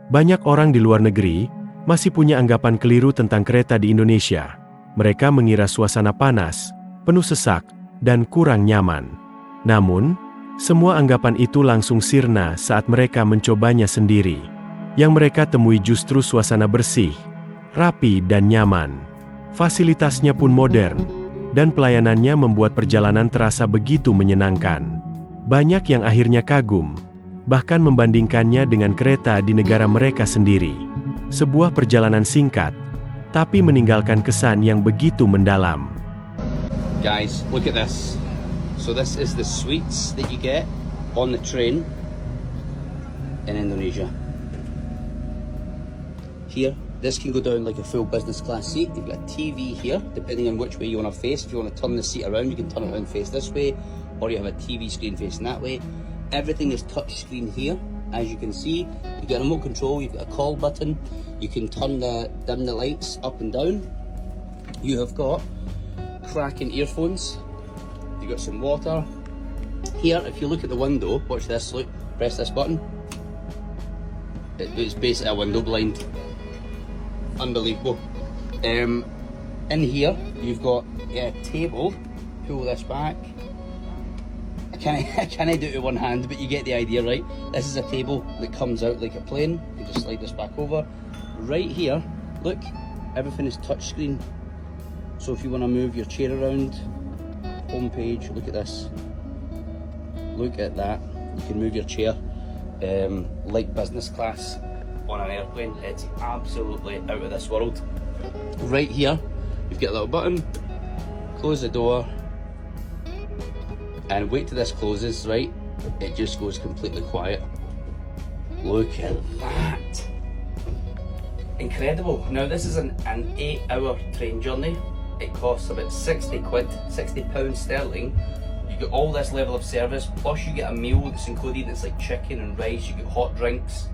Banyak orang di luar negeri masih punya anggapan keliru tentang kereta di Indonesia. Mereka mengira suasana panas, penuh sesak, dan kurang nyaman. Namun, semua anggapan itu langsung sirna saat mereka mencobanya sendiri. Yang mereka temui justru suasana bersih, rapi dan nyaman. Fasilitasnya pun modern, dan pelayanannya membuat perjalanan terasa begitu menyenangkan. Banyak yang akhirnya kagum, bahkan membandingkannya dengan kereta di negara mereka sendiri. Sebuah perjalanan singkat, tapi meninggalkan kesan yang begitu mendalam. Guys, look at this. So this is the suites that you get on the train in Indonesia. Here, this can go down like a full business class seat. You've got a TV here, depending on which way you want to face. If you want to turn the seat around, you can turn it around face this way, or you have a TV screen facing that way. Everything is touch screen here. As you can see, you've got a remote control, you've got a call button, you can dim the lights up and down. You have got cracking earphones, you've got some water. Here, if you look at the window, watch this, look, press this button. It's basically a window blind. Unbelievable. In here, you've got a table, pull this back. I can't do it with one hand, but you get the idea, right? This is a table that comes out like a plane. You just slide this back over. Right here, look, everything is touchscreen. So if you want to move your chair around, home page, look at this. Look at that. You can move your chair like business class on an airplane. It's absolutely out of this world. Right here, you've got a little button. Close the door. And wait till this closes, right? It just goes completely quiet. Look at that. Incredible. Now this is an 8-hour train journey. It costs about 60 quid, £60 sterling. You get all this level of service, plus you get a meal that's included. It's like chicken and rice, you get hot drinks.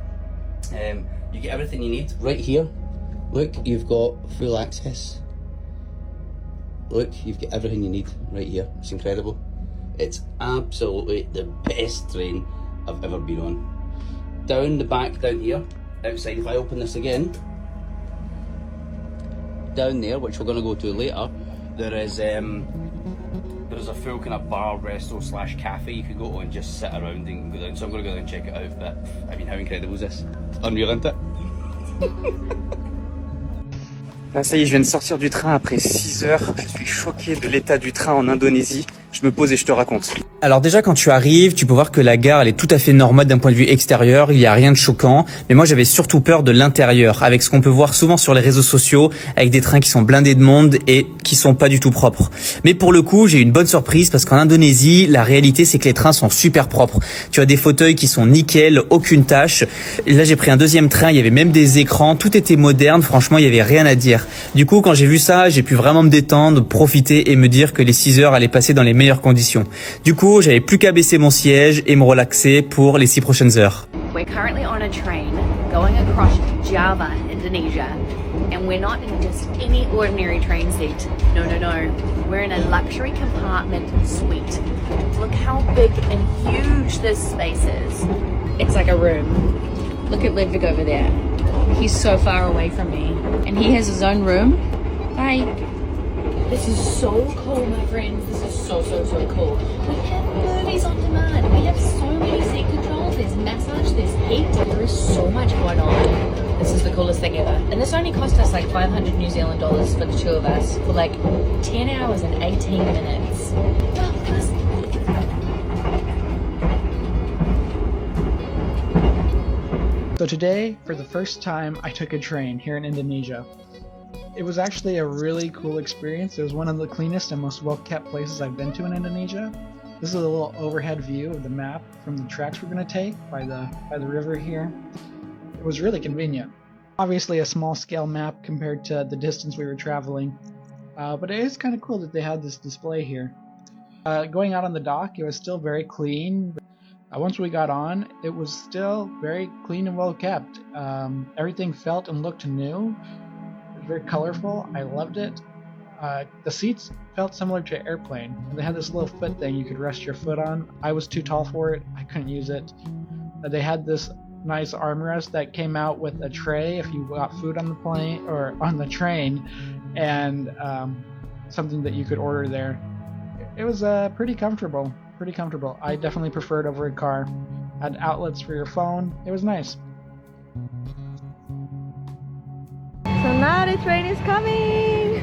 You get everything you need. Right here, look, you've got full access. Look, you've got everything you need right here. It's incredible. It's absolutely the best train I've ever been on. Down the back, down here, outside, if I open this again, down there, which we're going to go to later, there is a full kind of bar, resto / cafe you could go to and just sit around and go down. So I'm going to go down and check it out. But I mean, how incredible is this? It's unreal, isn't it? Là, ça y est, je viens de sortir du train après 6 heures. Je suis choqué de l'état du train en Indonésie. Je me pose et je te raconte. Alors déjà, quand tu arrives, tu peux voir que la gare, elle est tout à fait normale d'un point de vue extérieur. Il n'y a rien de choquant. Mais moi, j'avais surtout peur de l'intérieur, avec ce qu'on peut voir souvent sur les réseaux sociaux, avec des trains qui sont blindés de monde et qui sont pas du tout propres. Mais pour le coup, j'ai eu une bonne surprise parce qu'en Indonésie, la réalité, c'est que les trains sont super propres. Tu as des fauteuils qui sont nickel, aucune tâche. Et là, j'ai pris un deuxième train, il y avait même des écrans, tout était moderne. Franchement, il y avait rien à dire. Du coup, quand j'ai vu ça, j'ai pu vraiment me détendre, profiter et me dire que les 6 heures allaient passer dans les meilleures conditions. Du coup, j'avais plus qu'à baisser mon siège et me relaxer pour les 6 prochaines heures. We're currently on a train going across Java, Indonesia, and we're not in just any ordinary train seat. No, no, no. We're in a luxury compartment suite. Look how big and huge this space is. It's like a room. Look at Ludwig over there. He's so far away from me, and he has his own room. Bye. This is so cool, my friends. This is so, so, so cool. We have movies on demand. We have so many seat controls. There's massage, there's heat. There is so much going on. This is the coolest thing ever. And this only cost us like 500 New Zealand dollars for the two of us for like 10 hours and 18 minutes. Wow, look at this. So today, for the first time, I took a train here in Indonesia. It was actually a really cool experience. It was one of the cleanest and most well-kept places I've been to in Indonesia. This is a little overhead view of the map from the tracks we're going to take by the river here. It was really convenient. Obviously a small-scale map compared to the distance we were traveling, but it is kind of cool that they had this display here. Going out on the dock, it was still very clean. Once we got on, it was still very clean and well kept. Everything felt and looked new. It was very colorful. I loved it. The seats felt similar to an airplane. They had this little foot thing you could rest your foot on. I was too tall for it. I couldn't use it. They had this nice armrest that came out with a tray if you got food on the plane or on the train, and something that you could order there. It was pretty comfortable. Pretty comfortable. I definitely preferred over a car. Had outlets for your phone. It was nice. So now the train is coming!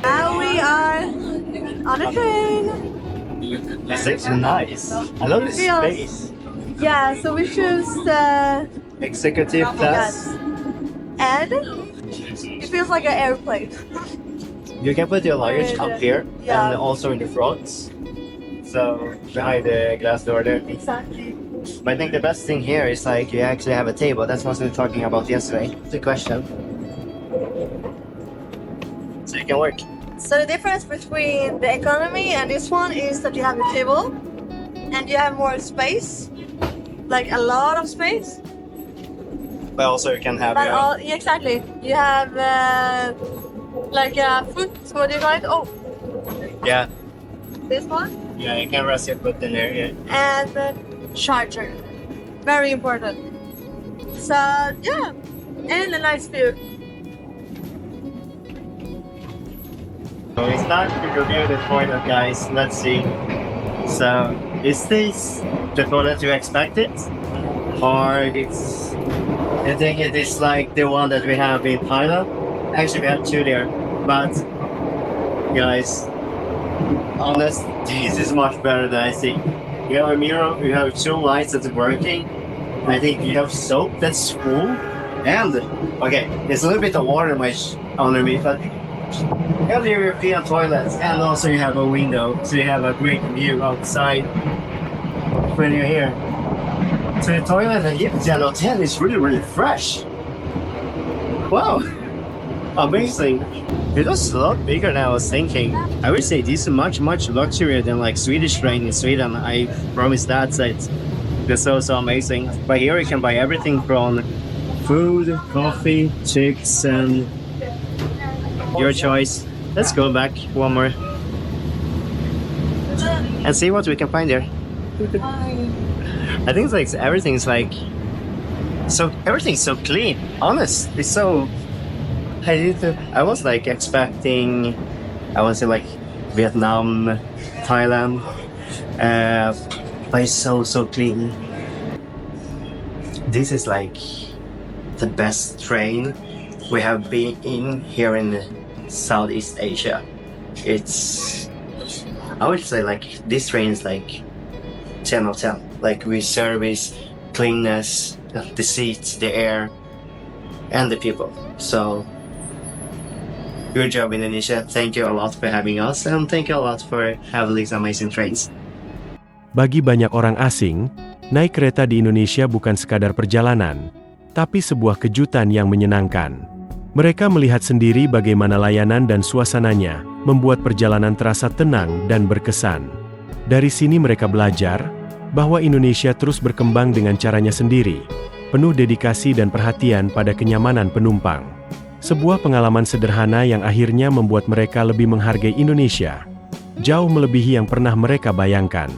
Now we are on the train! It's actually nice. I love this Feels- space. Yeah, so we choose the Executive class. and it feels like an airplane. You can put your luggage up here Yeah. and also in the front. So behind the glass door there. Exactly. But I think the best thing here is like you actually have a table. That's what we were talking about yesterday. It's a question. So you can work. So the difference between the economy and this one is that you have a table and you have more space, like a lot of space. But also you can have But your yeah, exactly, you have like a foot. What do you call it? Oh, yeah. this one Yeah, you can rest your foot in there, yeah. and charger. Very important. So yeah, and a nice view. So it's time to review the toilet, guys. Let's see. So, is this the toilet you expected? Or it's... I think it is like the one that we have in Thailand? Actually, we have two there. But, guys, honest, this is much better than I think. You have a mirror, you have two lights that's working. I think you have soap that's full. And, okay, there's a little bit of water underneath, but you have the European toilets, and also you have a window, so you have a great view outside when you're here. So the toilet at Yipitan Hotel is really fresh. Wow, amazing. It was a lot bigger than I was thinking. I would say this is much luxurier than like Swedish train in Sweden. I promise that. So it's so amazing. But here you can buy everything from food, coffee, chicks, and your choice. Let's go back one more and see what we can find there. I think it's like everything's so clean. Honest, it's so. I was like expecting, I want to say like Vietnam, Thailand, but it's so clean. This is like the best train we have been in here in Southeast Asia. It's, I would say like this train is like 10 of 10. Like we service, cleanness, the seats, the air, and the people. So good job, Indonesia. Thank you a lot for having us, and thank you a lot for having these amazing trains. Bagi banyak orang asing, naik kereta di Indonesia bukan sekadar perjalanan, tapi sebuah kejutan yang menyenangkan. Mereka melihat sendiri bagaimana layanan dan suasananya membuat perjalanan terasa tenang dan berkesan. Dari sini mereka belajar bahwa Indonesia terus berkembang dengan caranya sendiri, penuh dedikasi dan perhatian pada kenyamanan penumpang. Sebuah pengalaman sederhana yang akhirnya membuat mereka lebih menghargai Indonesia, jauh melebihi yang pernah mereka bayangkan.